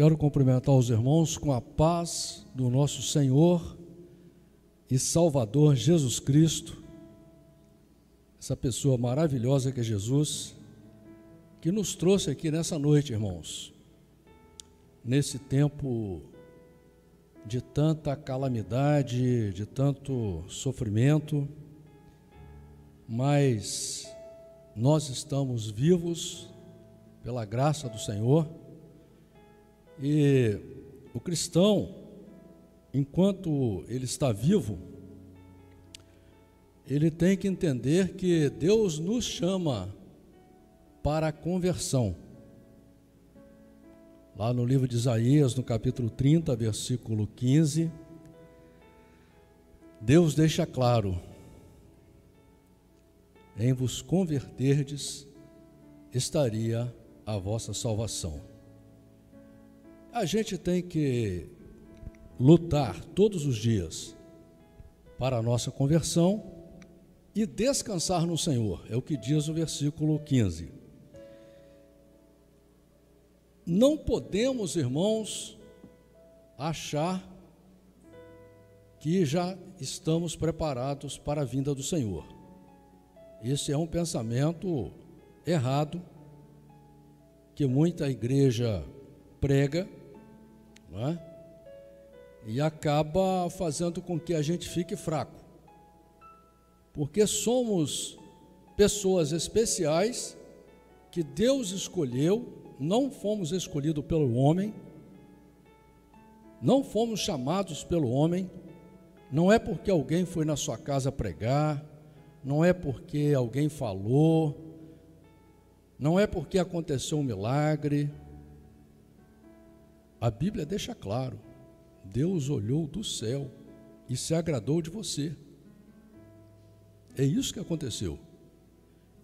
Quero cumprimentar os irmãos com a paz do nosso Senhor e Salvador Jesus Cristo, essa pessoa maravilhosa que é Jesus, que nos trouxe aqui nessa noite, irmãos, nesse tempo de tanta calamidade, de tanto sofrimento, mas nós estamos vivos pela graça do Senhor. E o cristão, enquanto ele está vivo, ele tem que entender que Deus nos chama para a conversão. Lá no livro de Isaías, no capítulo 30, versículo 15, Deus deixa claro: em vos converterdes estaria a vossa salvação. A gente tem que lutar todos os dias para a nossa conversão e descansar no Senhor, é o que diz o versículo 15. Não podemos, irmãos, achar que já estamos preparados para a vinda do Senhor. Esse é um pensamento errado que muita igreja prega, não é? E acaba fazendo com que a gente fique fraco, porque somos pessoas especiais que Deus escolheu. Não fomos escolhidos pelo homem, não fomos chamados pelo homem. Não é porque alguém foi na sua casa pregar, não é porque alguém falou, não é porque aconteceu um milagre. A Bíblia deixa claro: Deus olhou do céu e se agradou de você. É isso que aconteceu.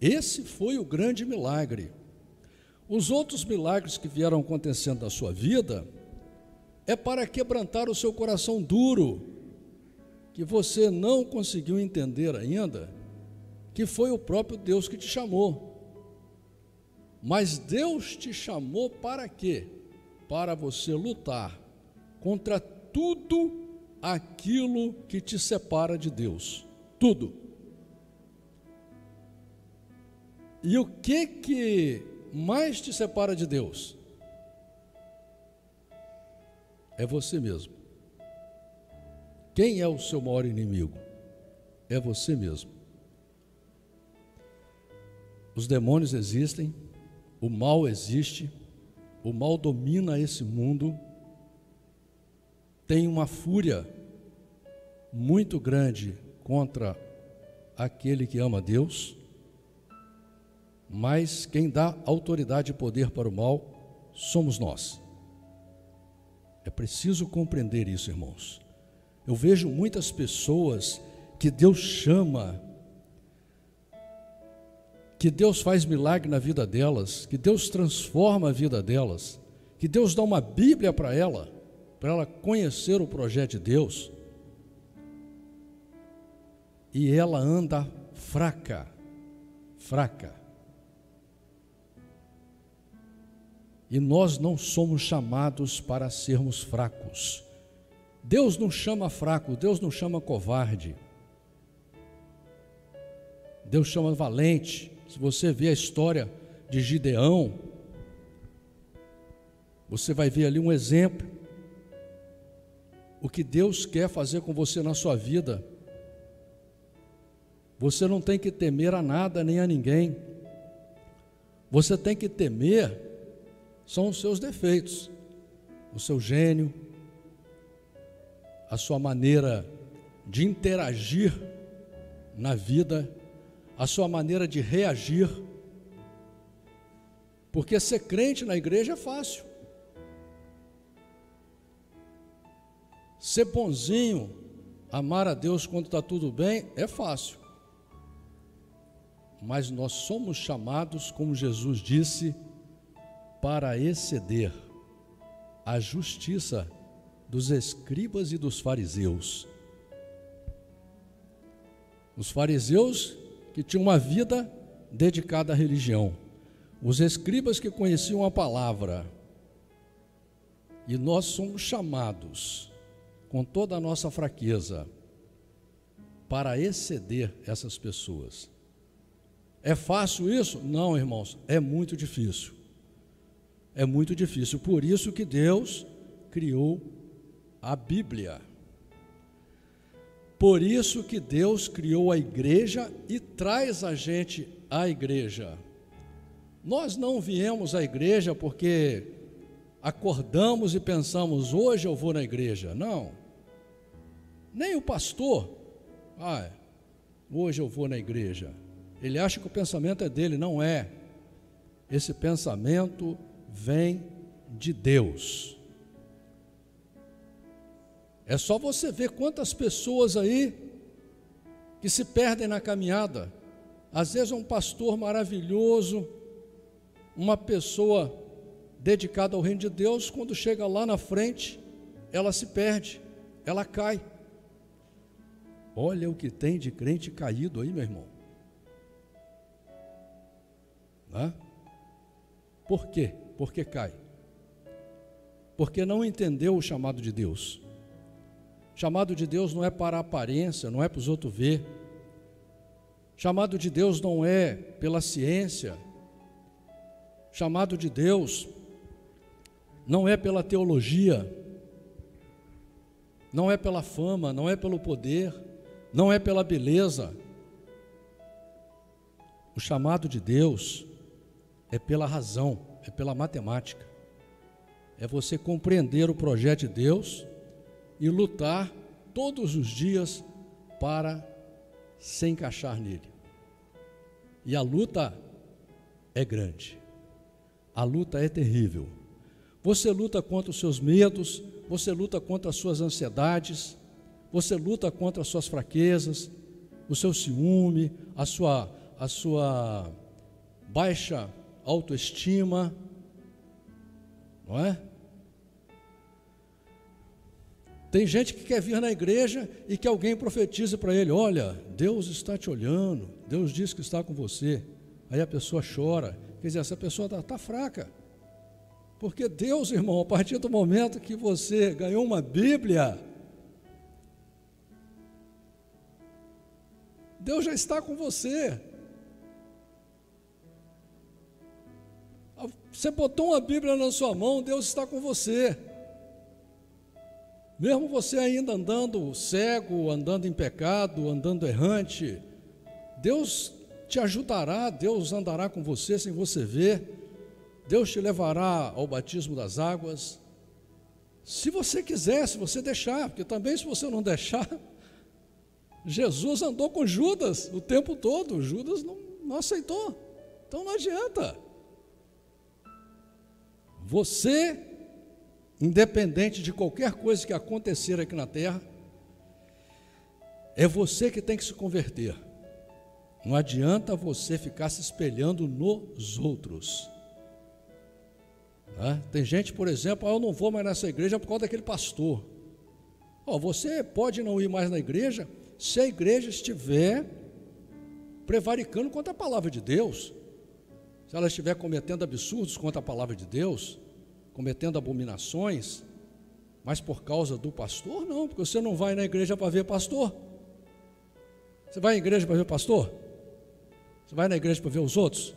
Esse foi o grande milagre. Os outros milagres que vieram acontecendo na sua vida é para quebrantar o seu coração duro, que você não conseguiu entender ainda, que foi o próprio Deus que te chamou. Mas Deus te chamou para quê? Para você lutar contra tudo aquilo que te separa de Deus. Tudo. E o que mais te separa de Deus? É você mesmo. Quem é o seu maior inimigo? É você mesmo. Os demônios existem, o mal existe, o mal domina esse mundo, tem uma fúria muito grande contra aquele que ama Deus, mas quem dá autoridade e poder para o mal somos nós. É preciso compreender isso, irmãos. Eu vejo muitas pessoas que Deus chama, que Deus faz milagre na vida delas, que Deus transforma a vida delas, que Deus dá uma Bíblia para ela conhecer o projeto de Deus, e ela anda fraca. E nós não somos chamados para sermos fracos. Deus não chama fraco, Deus não chama covarde. Deus chama valente. Se você ver a história de Gideão, você vai ver ali um exemplo. O que Deus quer fazer com você na sua vida. Você não tem que temer a nada nem a ninguém. Você tem que temer são os seus defeitos, o seu gênio, a sua maneira de interagir na vida, a sua maneira de reagir. Porque ser crente na igreja é fácil. Ser bonzinho, amar a Deus quando está tudo bem, é fácil. Mas nós somos chamados, como Jesus disse, para exceder a justiça dos escribas e dos fariseus. Os fariseus que tinham uma vida dedicada à religião, os escribas que conheciam a palavra, E nós somos chamados, com toda a nossa fraqueza, para exceder essas pessoas. É fácil isso? Não, irmãos, é muito difícil. É muito difícil. Por isso que Deus criou a Bíblia. Por isso que Deus criou a igreja e traz a gente à igreja. Nós não viemos à igreja porque acordamos e pensamos, hoje eu vou na igreja. Não. Nem o pastor, hoje eu vou na igreja. Ele acha que o pensamento é dele, não é. Esse pensamento vem de Deus. É só você ver quantas pessoas aí que se perdem na caminhada. Às vezes é um pastor maravilhoso, uma pessoa dedicada ao reino de Deus, quando chega lá na frente, ela se perde, ela cai. Olha o que tem de crente caído aí, meu irmão. Por quê? Porque cai. Porque não entendeu o chamado de Deus. Chamado de Deus não é para a aparência, não é para os outros ver. Chamado de Deus não é pela ciência. Chamado de Deus não é pela teologia. Não é pela fama, não é pelo poder, não é pela beleza. O chamado de Deus é pela razão, é pela matemática. É você compreender o projeto de Deus e lutar todos os dias para se encaixar nele. E a luta é grande. A luta é terrível. Você luta contra os seus medos, você luta contra as suas ansiedades, você luta contra as suas fraquezas, o seu ciúme, a sua baixa autoestima, não é? Tem gente que quer vir na igreja e que alguém profetize para ele, olha, Deus está te olhando, Deus diz que está com você. Aí a pessoa chora, quer dizer, essa pessoa está fraca. Porque Deus, irmão, a partir do momento que você ganhou uma Bíblia, Deus já está com você. Você botou uma Bíblia na sua mão, Deus está com você. Mesmo você ainda andando cego, andando em pecado, andando errante, Deus te ajudará, Deus andará com você sem você ver, Deus te levará ao batismo das águas, se você quiser, se você deixar, porque também se você não deixar, Jesus andou com Judas o tempo todo, Judas não aceitou, então não adianta. Você, independente de qualquer coisa que acontecer aqui na terra, é você que tem que se converter. Não adianta você ficar se espelhando nos outros. Tem gente, por exemplo, eu não vou mais nessa igreja por causa daquele pastor. Você pode não ir mais na igreja se a igreja estiver prevaricando contra a palavra de Deus. Se ela estiver cometendo absurdos contra a palavra de Deus, cometendo abominações, mas por causa do pastor, não, porque você não vai na igreja para ver pastor. Você vai à igreja para ver pastor? Você vai na igreja para ver os outros?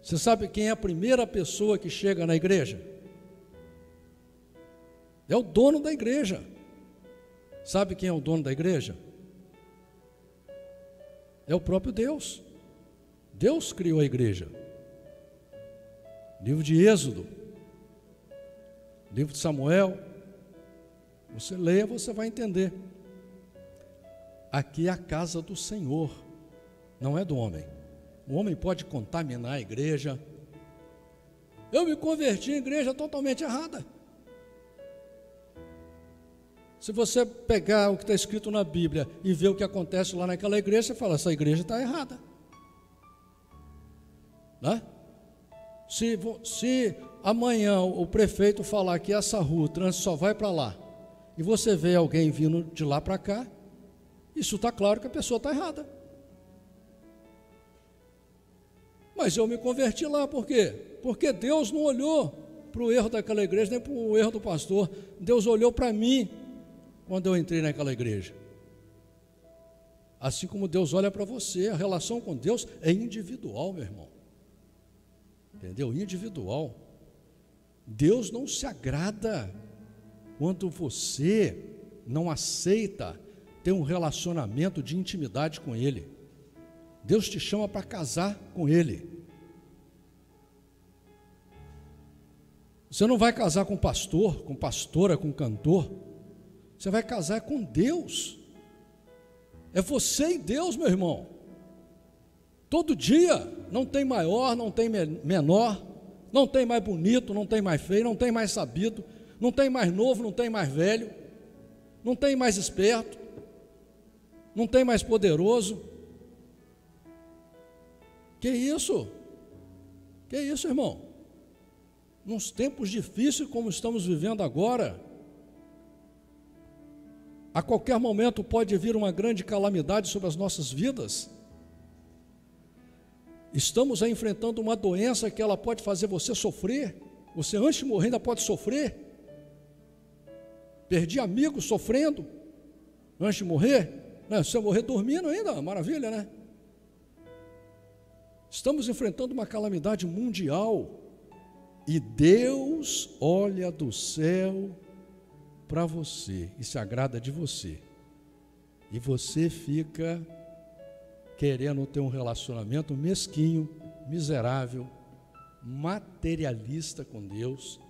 Você sabe quem é a primeira pessoa que chega na igreja? É o dono da igreja. Sabe quem é o dono da igreja? É o próprio Deus. Deus criou a igreja. Livro de Êxodo, livro de Samuel, você leia, você vai entender. Aqui é a casa do Senhor, não é do homem. O homem pode contaminar a igreja. Eu me converti em igreja totalmente errada. Se você pegar o que está escrito na Bíblia e ver o que acontece lá naquela igreja, você fala, essa igreja está errada. Se amanhã o prefeito falar que essa rua, o trânsito só vai para lá, e você vê alguém vindo de lá para cá, isso está claro que a pessoa está errada. Mas eu me converti lá, por quê? Porque Deus não olhou para o erro daquela igreja, nem para o erro do pastor. Deus olhou para mim quando eu entrei naquela igreja. Assim como Deus olha para você, a relação com Deus é individual, meu irmão. Entendeu? Individual. Deus não se agrada quando você não aceita ter um relacionamento de intimidade com Ele. Deus te chama para casar com Ele. Você não vai casar com pastor, com pastora, com cantor. Você vai casar com Deus. É você e Deus, meu irmão. Todo dia, não tem maior, não tem menor, não tem mais bonito, não tem mais feio, não tem mais sabido, não tem mais novo, não tem mais velho, não tem mais esperto, não tem mais poderoso. Que isso? Que isso, irmão? Nos tempos difíceis como estamos vivendo agora, a qualquer momento pode vir uma grande calamidade sobre as nossas vidas. Estamos enfrentando uma doença que ela pode fazer você sofrer. Você antes de morrer ainda pode sofrer. Perdi amigos sofrendo antes de morrer. Se eu morrer dormindo ainda, maravilha, né? Estamos enfrentando uma calamidade mundial. E Deus olha do céu para você e se agrada de você. E você fica querendo ter um relacionamento mesquinho, miserável, materialista com Deus.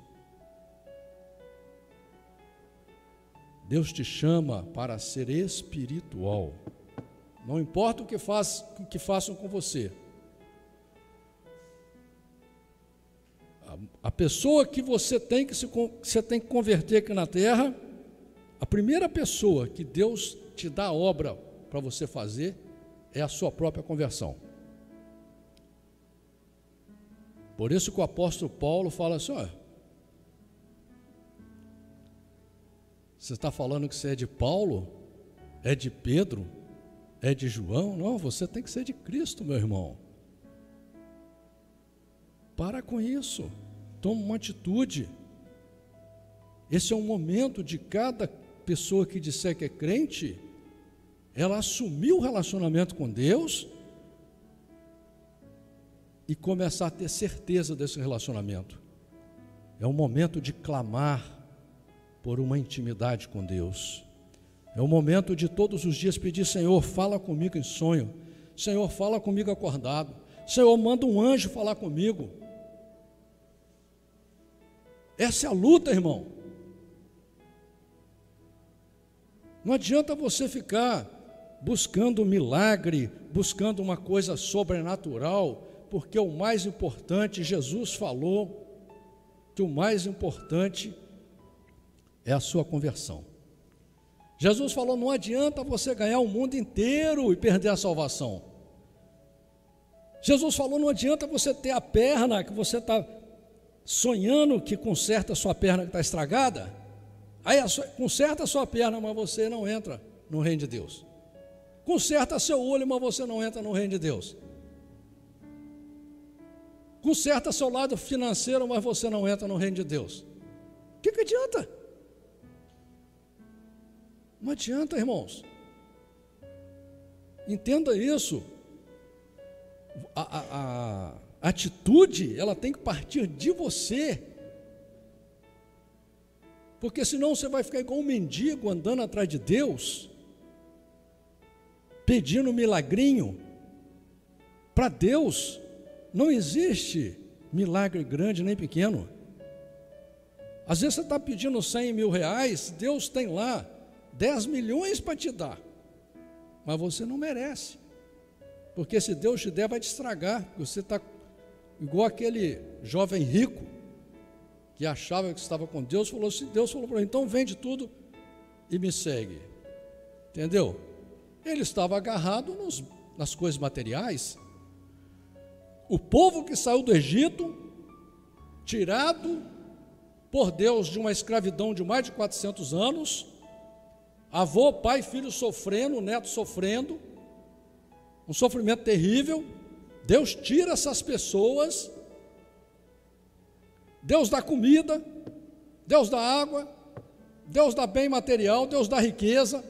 Deus te chama para ser espiritual. Não importa o que façam com você. A pessoa que você tem que converter aqui na terra, a primeira pessoa que Deus te dá a obra para você fazer é a sua própria conversão. Por isso que o apóstolo Paulo fala assim: olha, você está falando que você é de Paulo, é de Pedro, é de João? Não, você tem que ser de Cristo, meu irmão. Para com isso, toma uma atitude. Esse é um momento de cada pessoa que disser que é crente, ela assumir o relacionamento com Deus e começar a ter certeza desse relacionamento. É um momento de clamar por uma intimidade com Deus. É um momento de todos os dias pedir: Senhor, fala comigo em sonho. Senhor, fala comigo acordado. Senhor, manda um anjo falar comigo. Essa é a luta, irmão. Não adianta você ficar buscando um milagre, buscando uma coisa sobrenatural, porque o mais importante, Jesus falou que o mais importante é a sua conversão. Jesus falou: não adianta você ganhar o mundo inteiro e perder a salvação. Jesus falou: não adianta você ter a perna que você está sonhando que conserta a sua perna que está estragada, aí conserta a sua perna, mas você não entra no reino de Deus. Conserta seu olho, mas você não entra no reino de Deus. Conserta seu lado financeiro, mas você não entra no reino de Deus. O que adianta? Não adianta, irmãos. Entenda isso. A atitude, ela tem que partir de você. Porque senão você vai ficar igual um mendigo andando atrás de Deus, pedindo um milagrinho. Para Deus não existe milagre grande nem pequeno. Às vezes você está pedindo 100 mil reais, Deus tem lá 10 milhões para te dar, mas você não merece, porque se Deus te der vai te estragar, porque você está igual aquele jovem rico que achava que estava com Deus. Deus falou para ele: então vende tudo e me segue. Entendeu? Ele estava agarrado nas coisas materiais. O povo que saiu do Egito, tirado por Deus de uma escravidão de mais de 400 anos, avô, pai e filho sofrendo, neto sofrendo, um sofrimento terrível. Deus tira essas pessoas Deus dá comida, Deus dá água, Deus dá bem material, Deus dá riqueza.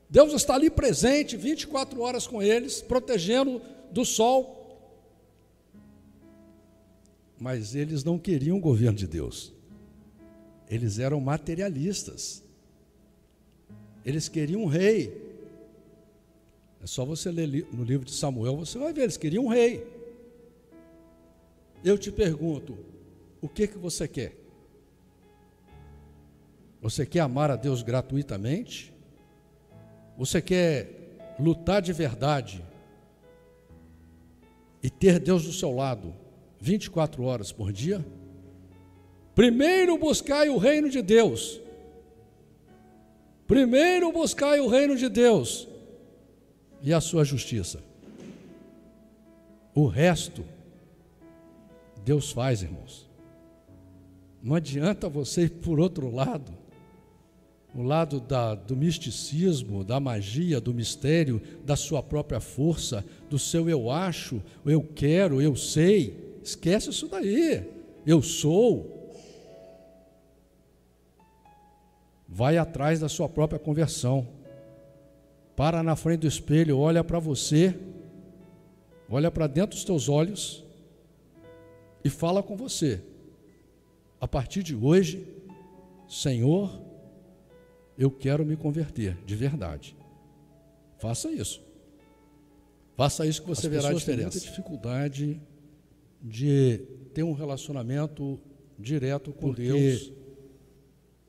Deus está ali presente 24 horas com eles, protegendo do sol. Mas eles não queriam o governo de Deus. Eles eram materialistas. Eles queriam um rei. É só você ler no livro de Samuel, você vai ver, eles queriam um rei. Eu te pergunto, o que você quer? Você quer amar a Deus gratuitamente? Você quer lutar de verdade e ter Deus do seu lado 24 horas por dia? Primeiro buscai o reino de Deus. Primeiro buscai o reino de Deus e a sua justiça. O resto Deus faz, irmãos. Não adianta você ir por outro lado, o lado do misticismo, da magia, do mistério, da sua própria força, do seu eu acho, eu quero, eu sei. Esquece isso daí. Eu sou. Vai atrás da sua própria conversão. Para na frente do espelho, olha para você, olha para dentro dos teus olhos e fala com você. A partir de hoje, Senhor, eu quero me converter de verdade. Faça isso. Faça isso que você verá a diferença. As pessoas têm muita dificuldade de ter um relacionamento direto com Deus.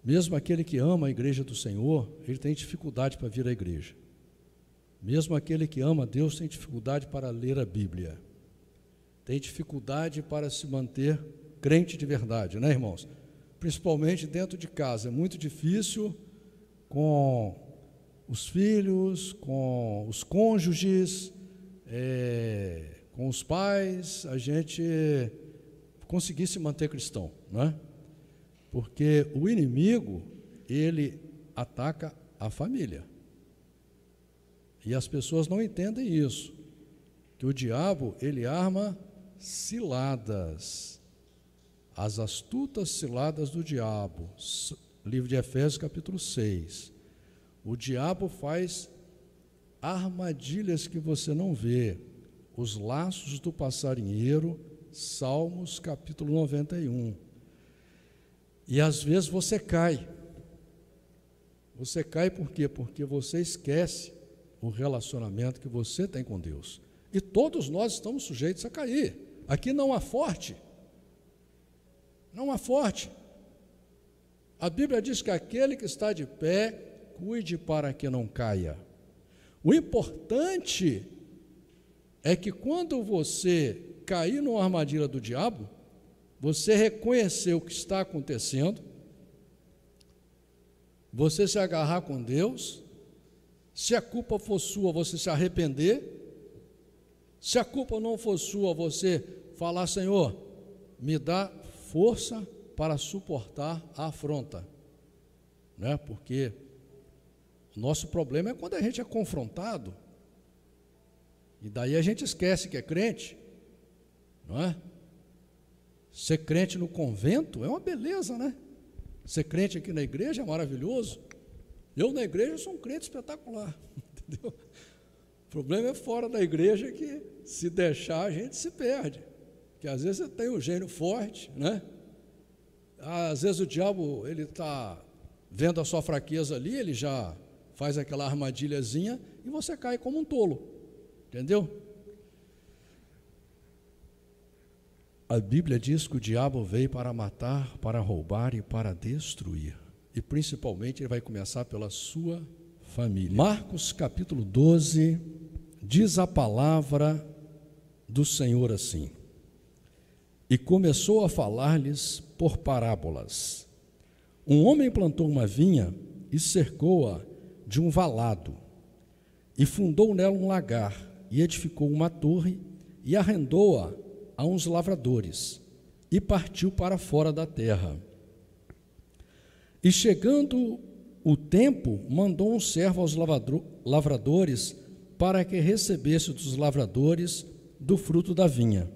Mesmo aquele que ama a igreja do Senhor, ele tem dificuldade para vir à igreja. Mesmo aquele que ama Deus tem dificuldade para ler a Bíblia. Tem dificuldade para se manter crente de verdade, né, irmãos? Principalmente dentro de casa. É muito difícil com os filhos, com os cônjuges, com os pais, a gente conseguir se manter cristão, né? Porque o inimigo, ele ataca a família. E as pessoas não entendem isso, que o diabo, ele arma ciladas, as astutas ciladas do diabo. Livro de Efésios, capítulo 6. O diabo faz armadilhas que você não vê. Os laços do passarinheiro, Salmos, capítulo 91. E às vezes você cai. Você cai por quê? Porque você esquece o relacionamento que você tem com Deus. E todos nós estamos sujeitos a cair. Aqui não há forte. Não há forte. A Bíblia diz que aquele que está de pé, cuide para que não caia. O importante é que quando você cair numa armadilha do diabo, você reconhecer o que está acontecendo, você se agarrar com Deus, se a culpa for sua, você se arrepender, se a culpa não for sua, você falar, Senhor, me dá força para suportar a afronta, né? Porque o nosso problema é quando a gente é confrontado, e daí a gente esquece que é crente, não é? Ser crente no convento é uma beleza, né? Ser crente aqui na igreja é maravilhoso. Eu na igreja sou um crente espetacular, entendeu? O problema é fora da igreja que, se deixar, a gente se perde. Porque às vezes você tem um gênio forte, né? Às vezes o diabo, ele está vendo a sua fraqueza ali, ele já faz aquela armadilhazinha e você cai como um tolo, entendeu? A Bíblia diz que o diabo veio para matar, para roubar e para destruir. E principalmente ele vai começar pela sua família. Marcos capítulo 12, diz a palavra do Senhor assim: e começou a falar-lhes por parábolas. Um homem plantou uma vinha e cercou-a de um valado, e fundou nela um lagar, e edificou uma torre, e arrendou-a a uns lavradores, e partiu para fora da terra. E chegando o tempo, mandou um servo aos lavradores para que recebesse dos lavradores do fruto da vinha.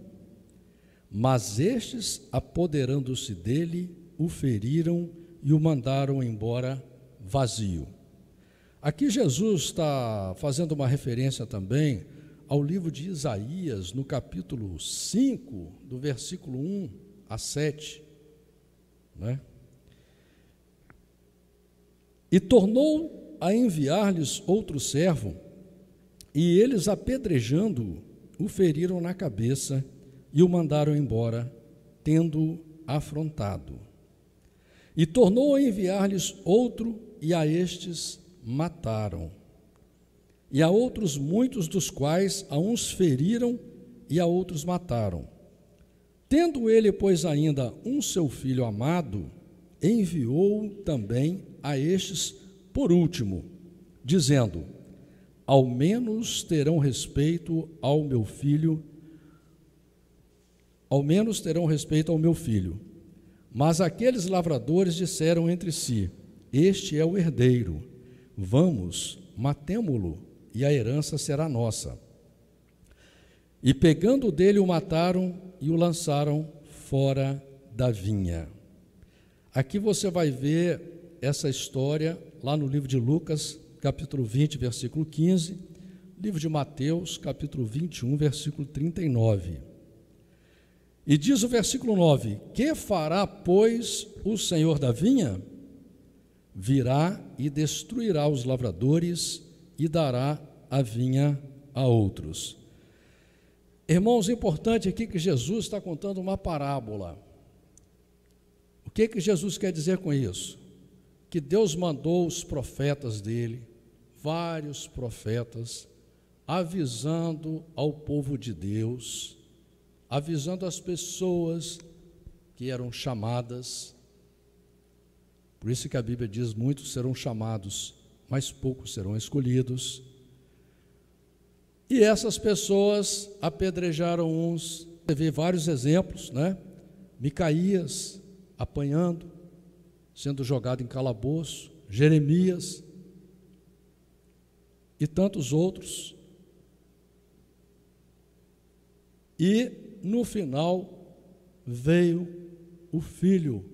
Mas estes, apoderando-se dele, o feriram e o mandaram embora vazio. Aqui Jesus está fazendo uma referência também ao livro de Isaías, no capítulo 5, do versículo 1 a 7, né? E tornou a enviar-lhes outro servo, e eles, apedrejando-o, o feriram na cabeça e o mandaram embora, tendo-o afrontado. E tornou a enviar-lhes outro, e a estes mataram. E a outros muitos, dos quais a uns feriram e a outros mataram. Tendo ele, pois, ainda um seu filho amado, enviou também a estes por último, dizendo: ao menos terão respeito ao meu filho, ao menos terão respeito ao meu filho. Mas aqueles lavradores disseram entre si: este é o herdeiro, vamos, matemo-lo, e a herança será nossa. E pegando dele o mataram e o lançaram fora da vinha. Aqui você vai ver essa história lá no livro de Lucas, capítulo 20, versículo 15, livro de Mateus, capítulo 21, versículo 39. E diz o versículo 9: que fará, pois, o Senhor da vinha? Virá e destruirá os lavradores e dará a vinha a outros. Irmãos, é importante aqui que Jesus está contando uma parábola. O que Jesus quer dizer com isso? Que Deus mandou os profetas dele, vários profetas, avisando ao povo de Deus, avisando as pessoas que eram chamadas. Por isso que a Bíblia diz: muitos serão chamados, mas poucos serão escolhidos. E essas pessoas apedrejaram uns. Você vê vários exemplos, né? Micaías apanhando, sendo jogado em calabouço, Jeremias e tantos outros. E no final veio o filho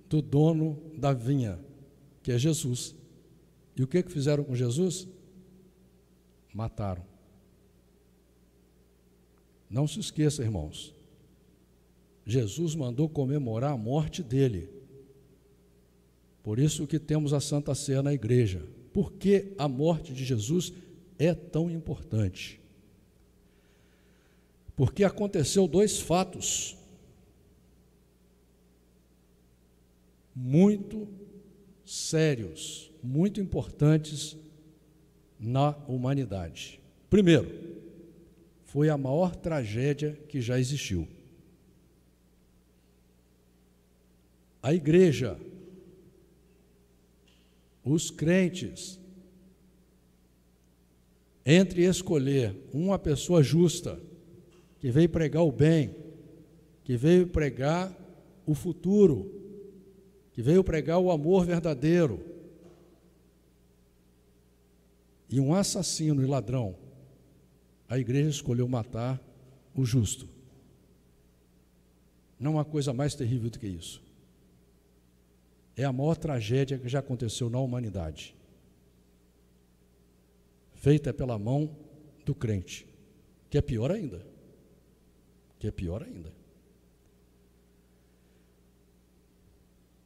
do dono da vinha, que é Jesus. E o que fizeram com Jesus? Mataram. Não se esqueça, irmãos, Jesus mandou comemorar a morte dele. Por isso que temos a Santa Ceia na igreja. Por que a morte de Jesus é tão importante? Porque aconteceu dois fatos muito sérios, muito importantes na humanidade. Primeiro, foi a maior tragédia que já existiu. A igreja, os crentes, entre escolher uma pessoa justa, que veio pregar o bem, que veio pregar o futuro, que veio pregar o amor verdadeiro, e um assassino e ladrão, a igreja escolheu matar o justo. Não há coisa mais terrível do que isso. É a maior tragédia que já aconteceu na humanidade, feita pela mão do crente, que é pior ainda.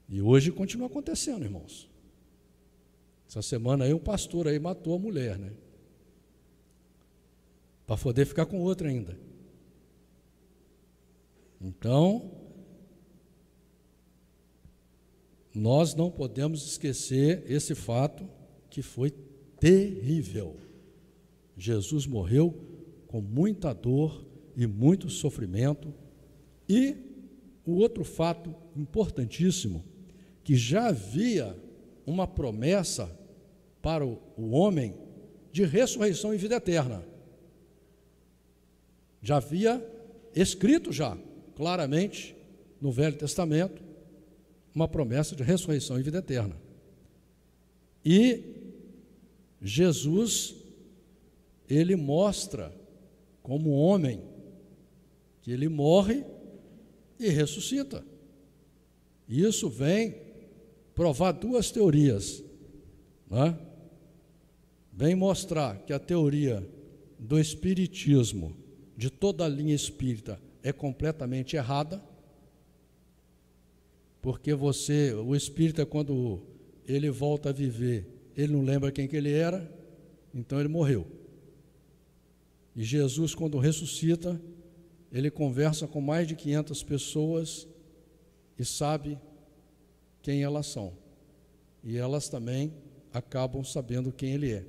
E hoje continua acontecendo, irmãos. Essa semana aí um pastor aí matou a mulher, né? Para poder ficar com outra ainda. Então, nós não podemos esquecer esse fato que foi terrível. Jesus morreu com muita dor e muito sofrimento. E o outro fato importantíssimo, que já havia uma promessa para o homem de ressurreição e vida eterna. Já havia escrito claramente no Velho Testamento uma promessa de ressurreição e vida eterna. E Jesus, ele mostra como homem que ele morre e ressuscita. E isso vem provar duas teorias, né? Vem mostrar que a teoria do espiritismo, de toda a linha espírita, é completamente errada, porque o espírita, quando ele volta a viver, ele não lembra quem que ele era, então ele morreu. E Jesus, quando ressuscita, ele conversa com mais de 500 pessoas e sabe quem elas são. E elas também acabam sabendo quem ele é,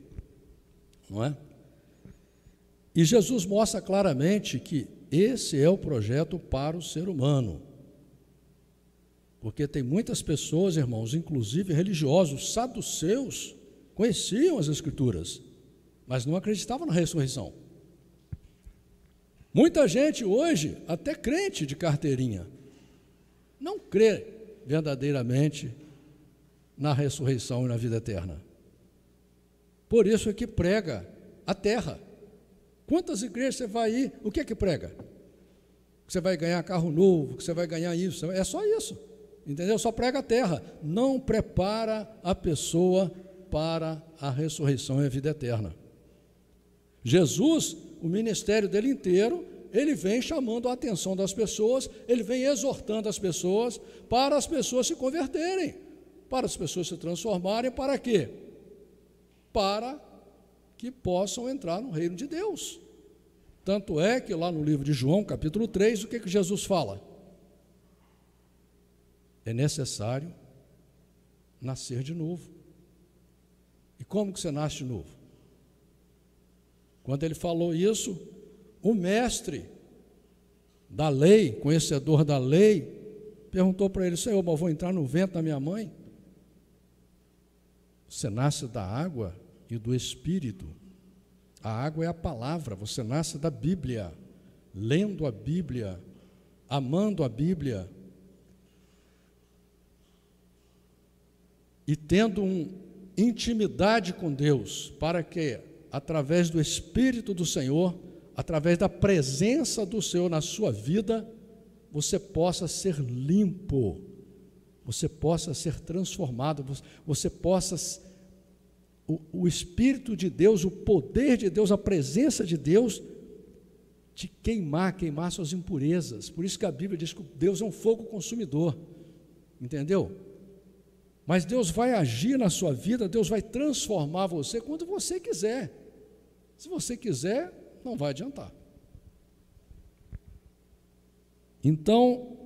não é? E Jesus mostra claramente que esse é o projeto para o ser humano. Porque tem muitas pessoas, irmãos, inclusive religiosos, saduceus, conheciam as Escrituras, mas não acreditavam na ressurreição. Muita gente hoje, até crente de carteirinha, não crê verdadeiramente na ressurreição e na vida eterna. Por isso é que prega a terra. Quantas igrejas você vai ir, o que é que prega? Que você vai ganhar carro novo, que você vai ganhar isso, é só isso, entendeu? Só prega a terra, não prepara a pessoa para a ressurreição e a vida eterna. Jesus, o ministério dele inteiro, ele vem chamando a atenção das pessoas, ele vem exortando as pessoas, para as pessoas se converterem, para as pessoas se transformarem, para quê? Para que possam entrar no reino de Deus. Tanto é que lá no livro de João, capítulo 3, o que Jesus fala? É necessário nascer de novo. E como que você nasce de novo? Quando ele falou isso, o mestre da lei, conhecedor da lei, perguntou para ele: Senhor, mas vou entrar no ventre da minha mãe? Você nasce da água e do Espírito. A água é a palavra, você nasce da Bíblia, lendo a Bíblia, amando a Bíblia e tendo intimidade com Deus, para que, através do Espírito do Senhor, através da presença do Senhor na sua vida, você possa ser limpo, você possa ser transformado, você possa, o Espírito de Deus, o poder de Deus, a presença de Deus, te queimar suas impurezas. Por isso que a Bíblia diz que Deus é um fogo consumidor, entendeu? Mas Deus vai agir na sua vida, Deus vai transformar você quando você quiser. Se você quiser, não vai adiantar. Então,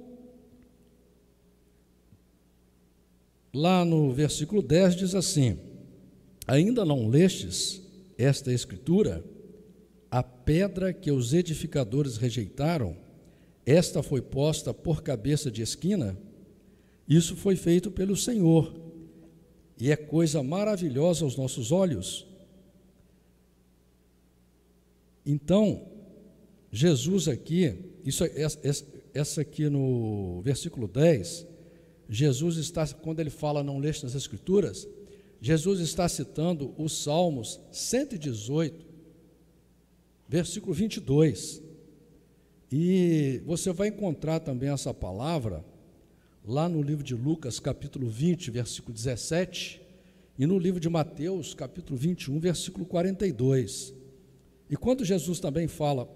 lá no versículo 10 diz assim: ainda não lestes esta escritura? A pedra que os edificadores rejeitaram, esta foi posta por cabeça de esquina. Isso foi feito pelo Senhor, e é coisa maravilhosa aos nossos olhos. Então, Jesus aqui, essa aqui no versículo 10, Jesus está, quando ele fala não leste nas Escrituras, Jesus está citando os Salmos 118, versículo 22, e você vai encontrar também essa palavra lá no livro de Lucas, capítulo 20, versículo 17, e no livro de Mateus, capítulo 21, versículo 42. E quando Jesus também fala,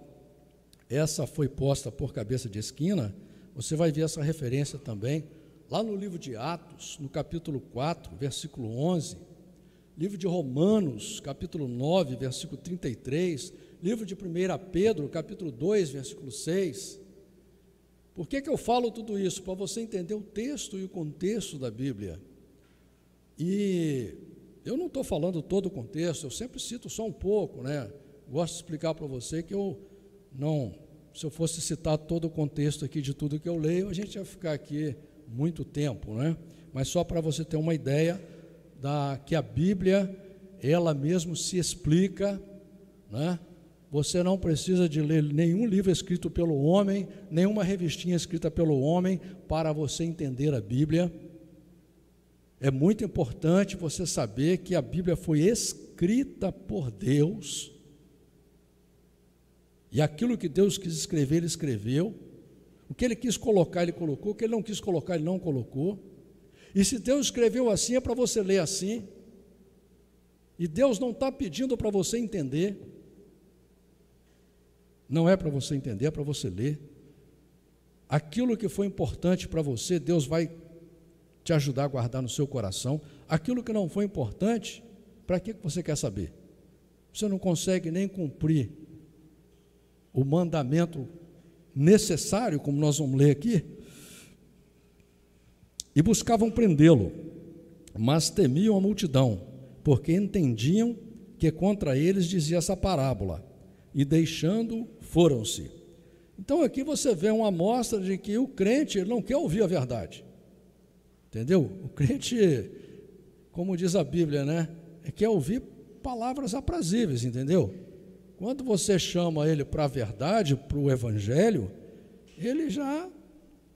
essa foi posta por cabeça de esquina, você vai ver essa referência também, lá no livro de Atos, no capítulo 4, versículo 11, livro de Romanos, capítulo 9, versículo 33, livro de 1 Pedro, capítulo 2, versículo 6. Por que eu falo tudo isso? Para você entender o texto e o contexto da Bíblia. E eu não estou falando todo o contexto, eu sempre cito só um pouco, né? Gosto de explicar para você que se eu fosse citar todo o contexto aqui de tudo que eu leio, a gente ia ficar aqui muito tempo, né? Mas só para você ter uma ideia que a Bíblia, ela mesmo se explica, né? Você não precisa de ler nenhum livro escrito pelo homem, nenhuma revistinha escrita pelo homem para você entender a Bíblia. É muito importante você saber que a Bíblia foi escrita por Deus, e aquilo que Deus quis escrever, Ele escreveu. O que ele quis colocar, ele colocou. O que ele não quis colocar, ele não colocou. E se Deus escreveu assim, é para você ler assim. E Deus não está pedindo para você entender. Não é para você entender, é para você ler. Aquilo que foi importante para você, Deus vai te ajudar a guardar no seu coração. Aquilo que não foi importante, para que você quer saber? Você não consegue nem cumprir o mandamento necessário, como nós vamos ler aqui. E buscavam prendê-lo, mas temiam a multidão, porque entendiam que contra eles dizia essa parábola, e deixando, foram-se. Então aqui você vê uma amostra de que o crente ele não quer ouvir a verdade, entendeu? O crente, como diz a Bíblia, né, quer ouvir palavras aprazíveis, entendeu? Quando você chama ele para a verdade, para o evangelho, ele já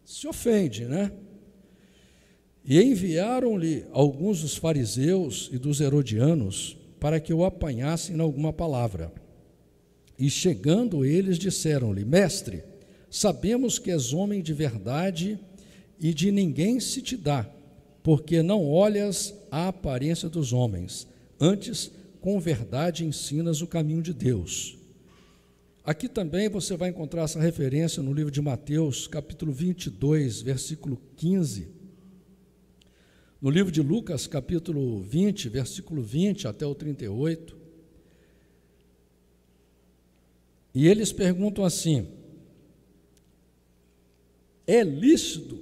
se ofende, né? E enviaram-lhe alguns dos fariseus e dos herodianos para que o apanhassem em alguma palavra. E chegando eles, disseram-lhe: Mestre, sabemos que és homem de verdade e de ninguém se te dá, porque não olhas a aparência dos homens, antes com verdade ensinas o caminho de Deus. Aqui também você vai encontrar essa referência no livro de Mateus, capítulo 22, versículo 15. No livro de Lucas, capítulo 20, versículo 20 até o 38. E eles perguntam assim: é lícito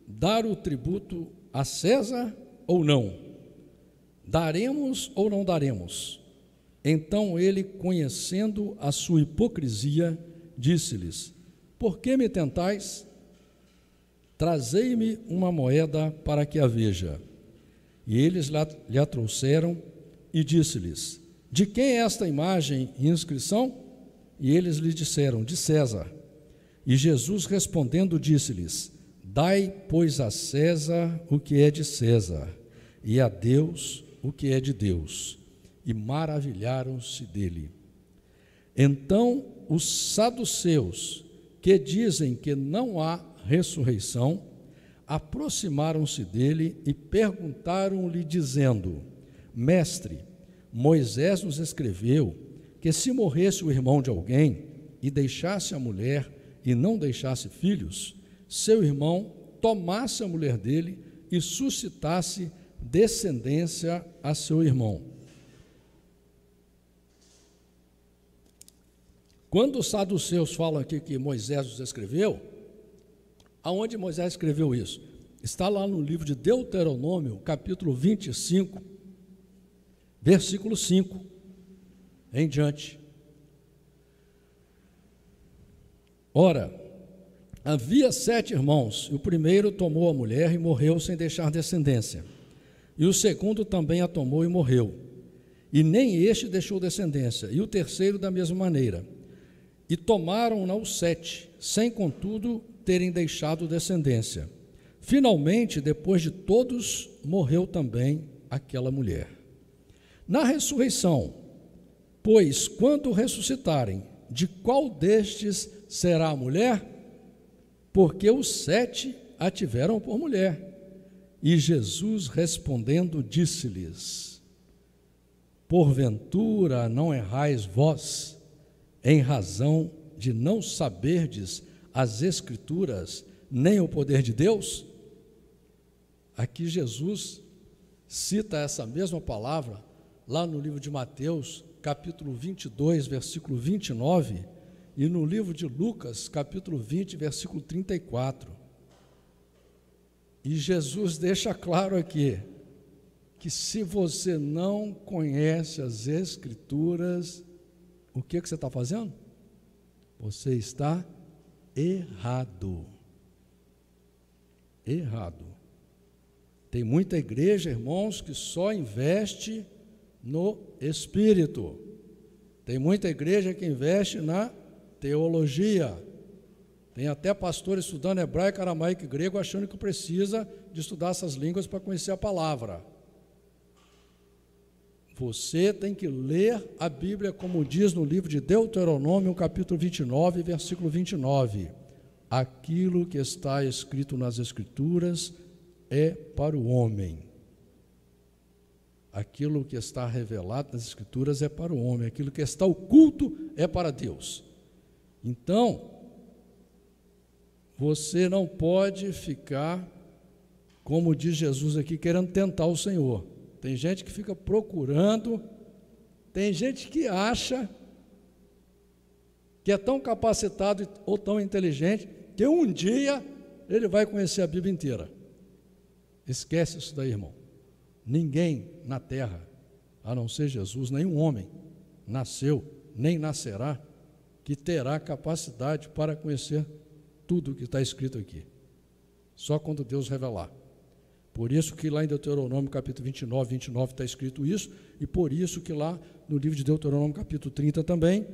dar o tributo a César ou não? Daremos ou não daremos? Então ele, conhecendo a sua hipocrisia, disse-lhes: por que me tentais? Trazei-me uma moeda para que a veja. E eles lhe a trouxeram e disse-lhes: de quem é esta imagem e inscrição? E eles lhe disseram: de César. E Jesus respondendo disse-lhes: dai, pois, a César o que é de César, e a Deus o que é de Deus. E maravilharam-se dele. Então os saduceus, que dizem que não há ressurreição, aproximaram-se dele e perguntaram-lhe, dizendo: Mestre, Moisés nos escreveu que se morresse o irmão de alguém e deixasse a mulher e não deixasse filhos, seu irmão tomasse a mulher dele e suscitasse descendência a seu irmão. Quando os saduceus falam aqui que Moisés nos escreveu, aonde Moisés escreveu isso? Está lá no livro de Deuteronômio, capítulo 25, versículo 5, em diante. Ora, havia 7 irmãos, e o primeiro tomou a mulher e morreu sem deixar descendência, e o segundo também a tomou e morreu, e nem este deixou descendência, e o terceiro da mesma maneira, e tomaram-na os 7, sem contudo terem deixado descendência. Finalmente, depois de todos, morreu também aquela mulher. Na ressurreição, pois, quando ressuscitarem, de qual destes será a mulher? Porque os 7 a tiveram por mulher. E Jesus respondendo disse-lhes: porventura não errais vós, em razão de não saberdes as Escrituras, nem o poder de Deus? Aqui Jesus cita essa mesma palavra lá no livro de Mateus, capítulo 22, versículo 29, e no livro de Lucas, capítulo 20, versículo 34. E Jesus deixa claro aqui, que se você não conhece as Escrituras, o que você está fazendo? Você está errado. Errado. Tem muita igreja, irmãos, que só investe no Espírito. Tem muita igreja que investe na teologia. Tem até pastor estudando hebraico, aramaico e grego, achando que precisa de estudar essas línguas para conhecer a palavra. Você tem que ler a Bíblia como diz no livro de Deuteronômio, capítulo 29, versículo 29. aquilo que está escrito nas Escrituras é para o homem. Aquilo que está revelado nas Escrituras é para o homem, aquilo que está oculto é para Deus. Então, você não pode ficar, como diz Jesus aqui, querendo tentar o Senhor. Tem gente que fica procurando, tem gente que acha que é tão capacitado ou tão inteligente que um dia ele vai conhecer a Bíblia inteira. Esquece isso daí, irmão. Ninguém na terra, a não ser Jesus, nenhum homem nasceu, nem nascerá, que terá capacidade para conhecer tudo o que está escrito aqui. Só quando Deus revelar. Por isso que lá em Deuteronômio capítulo 29 está escrito isso, e por isso que lá no livro de Deuteronômio capítulo 30 também,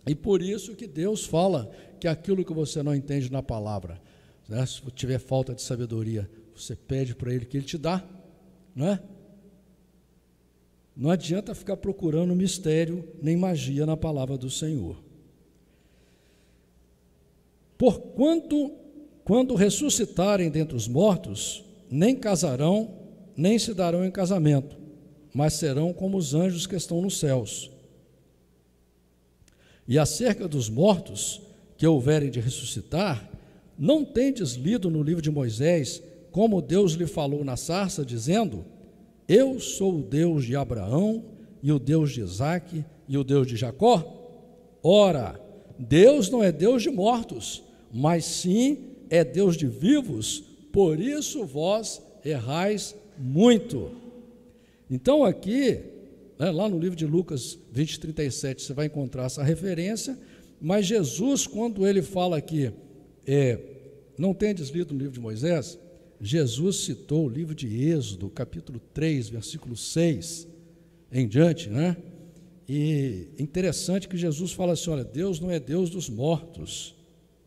e por isso que Deus fala que aquilo que você não entende na palavra, né, se tiver falta de sabedoria, você pede para Ele que Ele te dá, não é? Não adianta ficar procurando mistério nem magia na palavra do Senhor. Porquanto, quando ressuscitarem dentre os mortos, nem casarão, nem se darão em casamento, mas serão como os anjos que estão nos céus. E acerca dos mortos que houverem de ressuscitar, não tendes lido no livro de Moisés, como Deus lhe falou na sarça, dizendo: eu sou o Deus de Abraão, e o Deus de Isaque, e o Deus de Jacó? Ora, Deus não é Deus de mortos, mas sim é Deus de vivos, por isso vós errais muito. Então aqui, lá no livro de Lucas 20:37, você vai encontrar essa referência, mas Jesus, quando ele fala aqui, não tendes lido no livro de Moisés, Jesus citou o livro de Êxodo, capítulo 3, versículo 6, em diante, né? E interessante que Jesus fala assim, olha, Deus não é Deus dos mortos,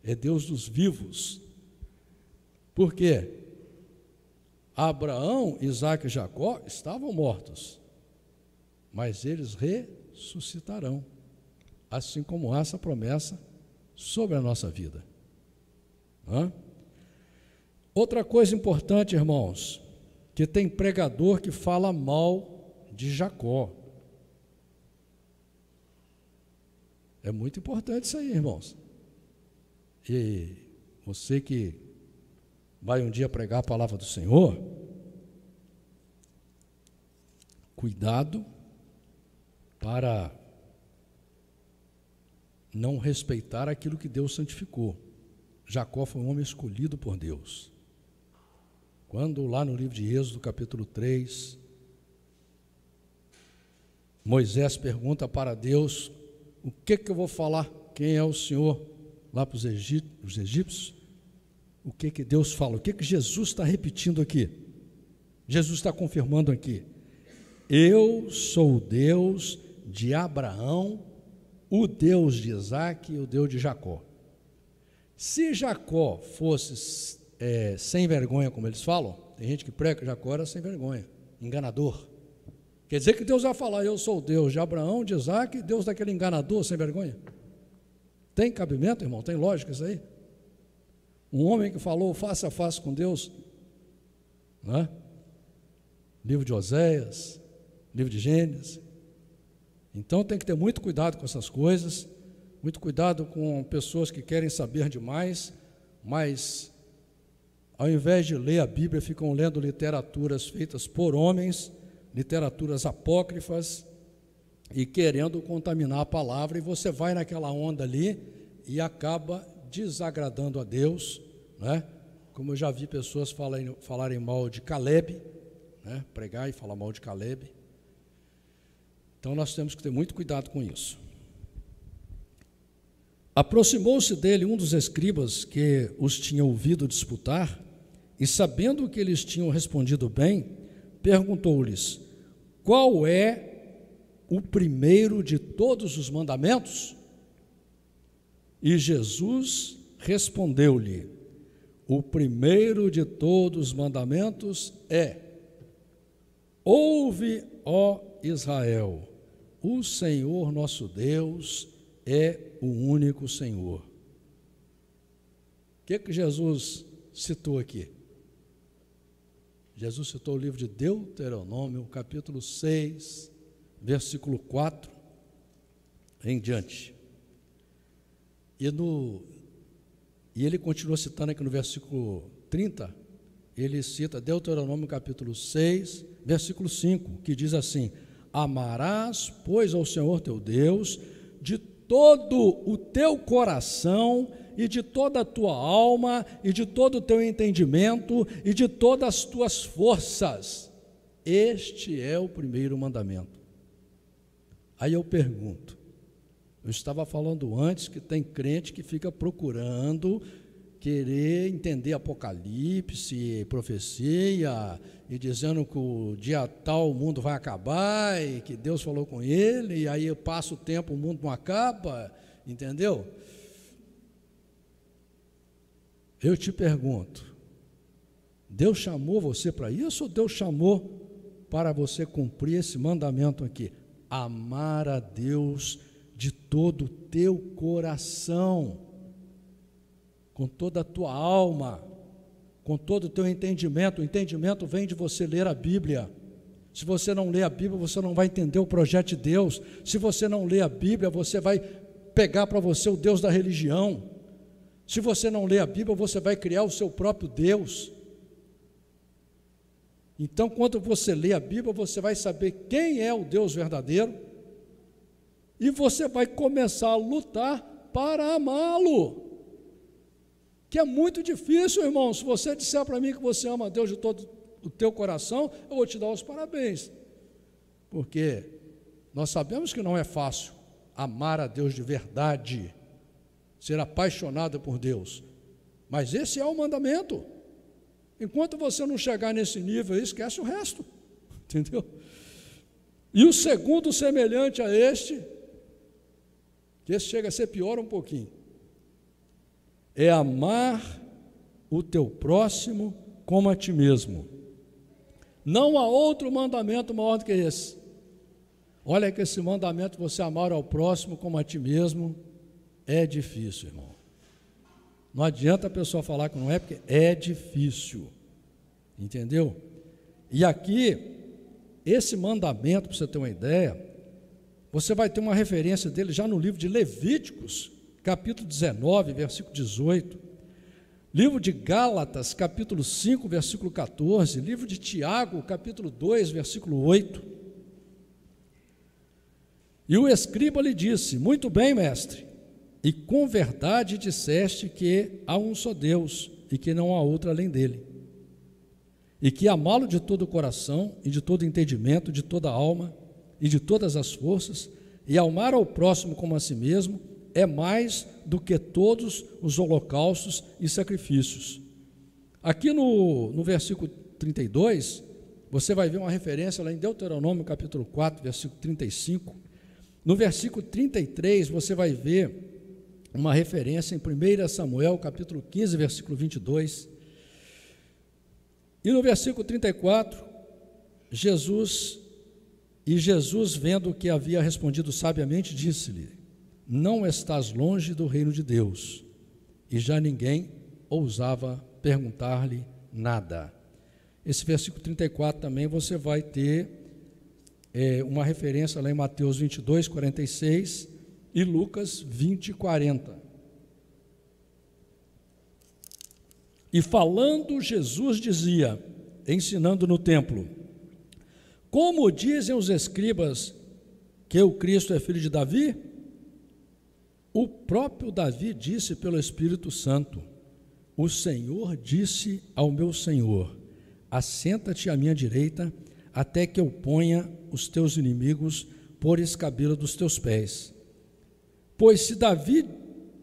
é Deus dos vivos. Por quê? Abraão, Isaque e Jacó estavam mortos, mas eles ressuscitarão, assim como essa promessa sobre a nossa vida. Outra coisa importante, irmãos, que tem pregador que fala mal de Jacó. É muito importante isso aí, irmãos. E você que vai um dia pregar a palavra do Senhor, cuidado para não respeitar aquilo que Deus santificou. Jacó foi um homem escolhido por Deus. Quando lá no livro de Êxodo, capítulo 3, Moisés pergunta para Deus, o que eu vou falar? Quem é o Senhor? Lá para os egípcios, o que Deus fala? O que Jesus está repetindo aqui? Jesus está confirmando aqui. Eu sou o Deus de Abraão, o Deus de Isaque e o Deus de Jacó. Se Jacó fosse sem vergonha, como eles falam, tem gente que prega que Jacó era sem vergonha, enganador. Quer dizer que Deus vai falar, eu sou o Deus de Abraão, de Isaque, Deus daquele enganador sem vergonha? Tem cabimento, irmão? Tem lógica isso aí? Um homem que falou face a face com Deus, né? Livro de Oséias, livro de Gênesis. Então tem que ter muito cuidado com essas coisas, muito cuidado com pessoas que querem saber demais, mas ao invés de ler a Bíblia, ficam lendo literaturas feitas por homens, literaturas apócrifas, e querendo contaminar a palavra, e você vai naquela onda ali e acaba desagradando a Deus, né? Como eu já vi pessoas falarem mal de Caleb, né? Pregar e falar mal de Caleb. Então nós temos que ter muito cuidado com isso. Aproximou-se dele um dos escribas que os tinha ouvido disputar, e sabendo que eles tinham respondido bem, perguntou-lhes, qual é o primeiro de todos os mandamentos? E Jesus respondeu-lhe, o primeiro de todos os mandamentos é, ouve, ó Israel, o Senhor nosso Deus é o único Senhor. que Jesus citou aqui? Jesus citou o livro de Deuteronômio, capítulo 6, versículo 4 em diante. E ele continua citando aqui no versículo 30, ele cita Deuteronômio capítulo 6, versículo 5, que diz assim: amarás, pois, ao Senhor teu Deus de todo o teu coração e de toda a tua alma e de todo o teu entendimento e de todas as tuas forças. Este é o primeiro mandamento. Aí eu pergunto, eu estava falando antes que tem crente que fica procurando querer entender Apocalipse, profecia, e dizendo que o dia tal o mundo vai acabar, e que Deus falou com ele, e aí passa o tempo, o mundo não acaba, entendeu? Eu te pergunto, Deus chamou você para isso, ou Deus chamou para você cumprir esse mandamento aqui? Amar a Deus de todo o teu coração, com toda a tua alma, com todo o teu entendimento. O entendimento vem de você ler a Bíblia. Se você não lê a Bíblia, você não vai entender o projeto de Deus. Se você não lê a Bíblia, você vai pegar para você o Deus da religião. Se você não lê a Bíblia, você vai criar o seu próprio Deus. Então, quando você lê a Bíblia, você vai saber quem é o Deus verdadeiro e você vai começar a lutar para amá-lo. Que é muito difícil, irmão. Se você disser para mim que você ama a Deus de todo o teu coração, eu vou te dar os parabéns, porque nós sabemos que não é fácil amar a Deus de verdade, ser apaixonado por Deus, mas esse é o mandamento. Enquanto você não chegar nesse nível, esquece o resto, entendeu? E o segundo semelhante a este, que esse chega a ser pior um pouquinho, é amar o teu próximo como a ti mesmo. Não há outro mandamento maior do que esse. Olha que esse mandamento, você amar ao próximo como a ti mesmo, é difícil, irmão. Não adianta a pessoa falar que não é, porque é difícil, entendeu? E aqui, esse mandamento, para você ter uma ideia, você vai ter uma referência dele já no livro de Levíticos, capítulo 19, versículo 18, livro de Gálatas, capítulo 5, versículo 14, livro de Tiago, capítulo 2, versículo 8. E o escriba lhe disse: muito bem, mestre, e com verdade disseste que há um só Deus e que não há outro além dele, e que amá-lo de todo o coração e de todo entendimento, de toda a alma e de todas as forças, e amar ao próximo como a si mesmo, é mais do que todos os holocaustos e sacrifícios. Aqui no versículo 32, você vai ver uma referência lá em Deuteronômio capítulo 4, versículo 35. No versículo 33, você vai ver uma referência em 1 Samuel capítulo 15, versículo 22. E no versículo 34, Jesus vendo que havia respondido sabiamente, disse-lhe: não estás longe do reino de Deus. E já ninguém ousava perguntar-lhe nada. Esse versículo 34 também você vai ter uma referência lá em Mateus 22, 46 e Lucas 20, 40. E falando, Jesus dizia, ensinando no templo: como dizem os escribas que o Cristo é filho de Davi? O próprio Davi disse pelo Espírito Santo: o Senhor disse ao meu Senhor: assenta-te à minha direita, até que eu ponha os teus inimigos por escabelo dos teus pés. Pois se Davi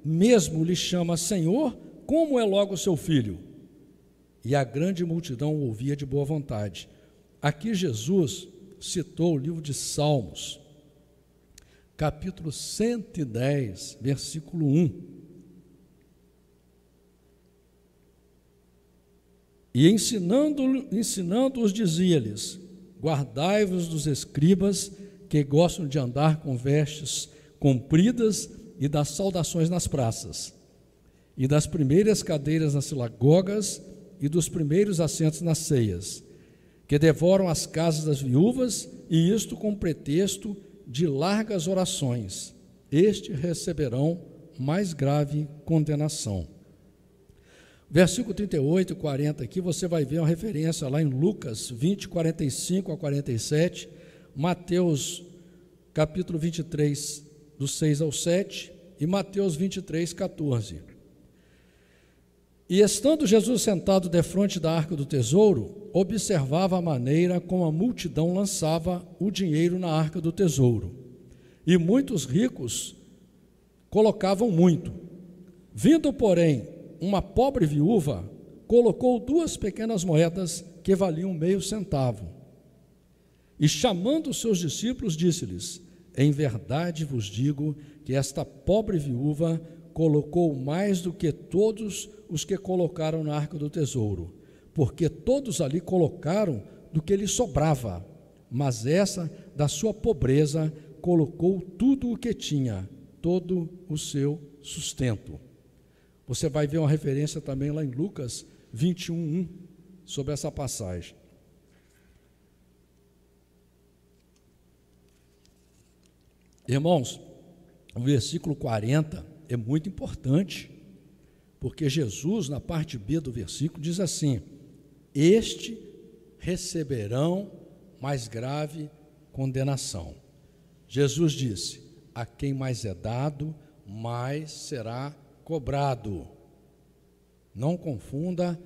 mesmo lhe chama Senhor, como é logo seu filho? E a grande multidão o ouvia de boa vontade. Aqui Jesus citou o livro de Salmos, capítulo 110, versículo 1. E ensinando-os dizia-lhes: guardai-vos dos escribas que gostam de andar com vestes compridas e das saudações nas praças, e das primeiras cadeiras nas sinagogas e dos primeiros assentos nas ceias, que devoram as casas das viúvas, e isto com pretexto de largas orações. Estes receberão mais grave condenação. Versículo 38 e 40 aqui, você vai ver uma referência lá em Lucas 20, 45 a 47, Mateus capítulo 23, do 6 ao 7, e Mateus 23, 14. E estando Jesus sentado defronte da arca do tesouro, observava a maneira como a multidão lançava o dinheiro na arca do tesouro. E muitos ricos colocavam muito. Vindo, porém, uma pobre viúva, colocou 2 pequenas moedas que valiam meio centavo. E chamando os seus discípulos, disse-lhes: em verdade vos digo que esta pobre viúva colocou mais do que todos os que colocaram na arca do tesouro, porque todos ali colocaram do que lhe sobrava, mas essa, da sua pobreza, colocou tudo o que tinha, todo o seu sustento. Você vai ver uma referência também lá em Lucas 21:1 sobre essa passagem. Irmãos, o versículo 40 é muito importante, porque Jesus, na parte B do versículo, diz assim: este receberão mais grave condenação. Jesus disse: a quem mais é dado, mais será cobrado. Não confunda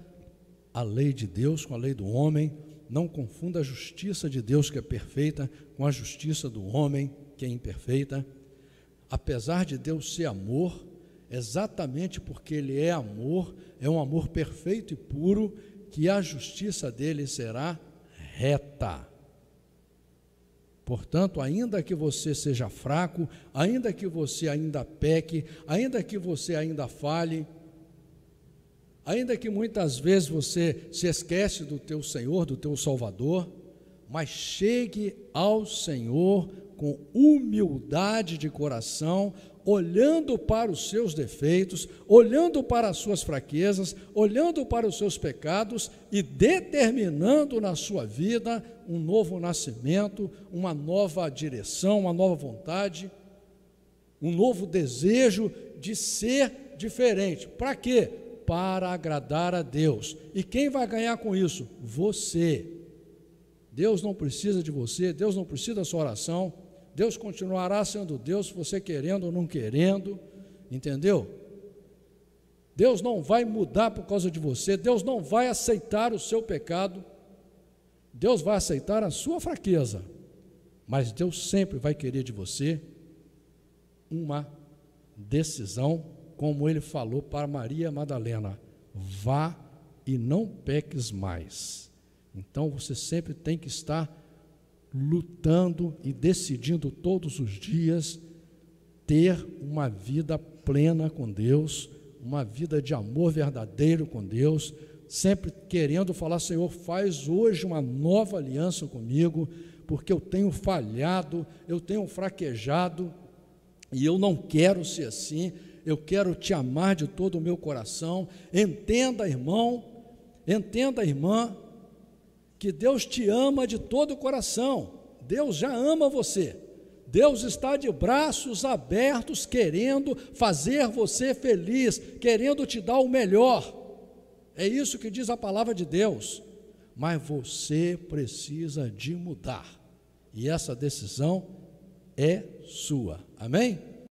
a lei de Deus com a lei do homem, não confunda a justiça de Deus, que é perfeita, com a justiça do homem, que é imperfeita. Apesar de Deus ser amor, exatamente porque Ele é amor, é um amor perfeito e puro, que a justiça dele será reta. Portanto, ainda que você seja fraco, ainda que você ainda peque, ainda que você ainda falhe, ainda que muitas vezes você se esquece do teu Senhor, do teu Salvador, mas chegue ao Senhor com humildade de coração, olhando para os seus defeitos, olhando para as suas fraquezas, olhando para os seus pecados e determinando na sua vida um novo nascimento, uma nova direção, uma nova vontade, um novo desejo de ser diferente. Para quê? Para agradar a Deus. E quem vai ganhar com isso? Você. Deus não precisa de você, Deus não precisa da sua oração. Deus continuará sendo Deus, você querendo ou não querendo, entendeu? Deus não vai mudar por causa de você, Deus não vai aceitar o seu pecado, Deus vai aceitar a sua fraqueza, mas Deus sempre vai querer de você uma decisão, como Ele falou para Maria Madalena: vá e não peques mais. Então você sempre tem que estar lutando e decidindo todos os dias ter uma vida plena com Deus, uma vida de amor verdadeiro com Deus, sempre querendo falar: Senhor, faz hoje uma nova aliança comigo, porque eu tenho falhado, eu tenho fraquejado, e eu não quero ser assim, eu quero te amar de todo o meu coração. Entenda, irmão, entenda, irmã, que Deus te ama de todo o coração. Deus já ama você. Deus está de braços abertos, querendo fazer você feliz, querendo te dar o melhor. É isso que diz a palavra de Deus. Mas você precisa de mudar, e essa decisão é sua. Amém?